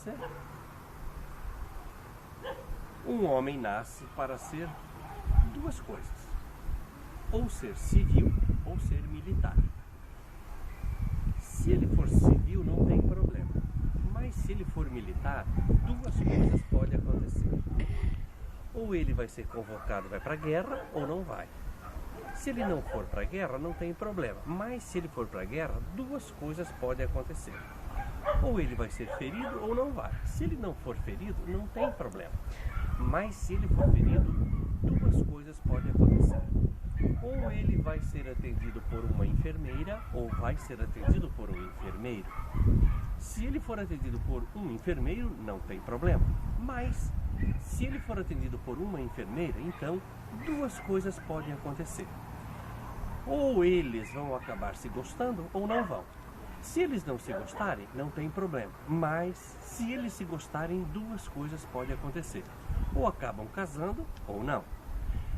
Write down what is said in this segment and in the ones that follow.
você? Um homem nasce para ser duas coisas: ou ser civil ou ser militar. Se ele for civil, não tem problema. Mas se ele for militar, duas coisas podem acontecer. Ou ele vai ser convocado, vai para a guerra, ou não vai. Se ele não for para a guerra, não tem problema. Mas se ele for para a guerra, duas coisas podem acontecer. Ou ele vai ser ferido ou não vai. Se ele não for ferido, não tem problema. Mas se ele for ferido, duas coisas podem acontecer. Ou ele vai ser atendido por uma enfermeira, ou vai ser atendido por um enfermeiro. Se ele for atendido por um enfermeiro, não tem problema. Mas se ele for atendido por uma enfermeira, então duas coisas podem acontecer. Ou eles vão acabar se gostando ou não vão. Se eles não se gostarem, não tem problema. Mas se eles se gostarem, duas coisas podem acontecer. Ou acabam casando ou não.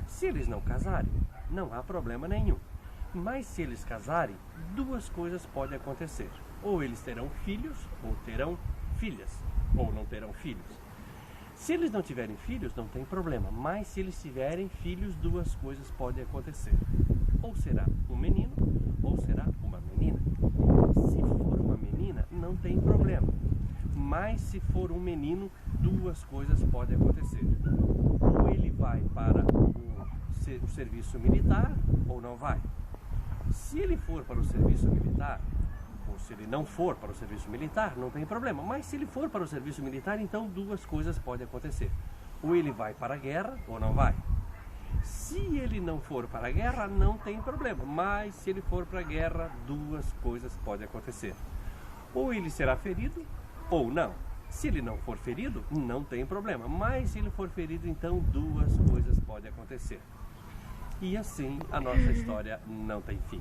Se eles não casarem, não há problema nenhum. Mas se eles casarem, duas coisas podem acontecer. Ou eles terão filhos, ou terão filhas, ou não terão filhos. Se eles não tiverem filhos, não tem problema. Mas se eles tiverem filhos, duas coisas podem acontecer. Ou será um menino, ou será uma menina. Se for uma menina, não tem problema. Mas se for um menino, duas coisas podem acontecer. Ou ele vai para o serviço militar, ou não vai. Se ele for para o serviço militar, ou se ele não for para o serviço militar, não tem problema. Mas se ele for para o serviço militar, então duas coisas podem acontecer. Ou ele vai para a guerra, ou não vai. Se ele não for para a guerra, não tem problema. Mas se ele for para a guerra, duas coisas podem acontecer. Ou ele será ferido, ou não. Se ele não for ferido, não tem problema. Mas se ele for ferido, então duas coisas podem acontecer. E assim a nossa história não tem fim.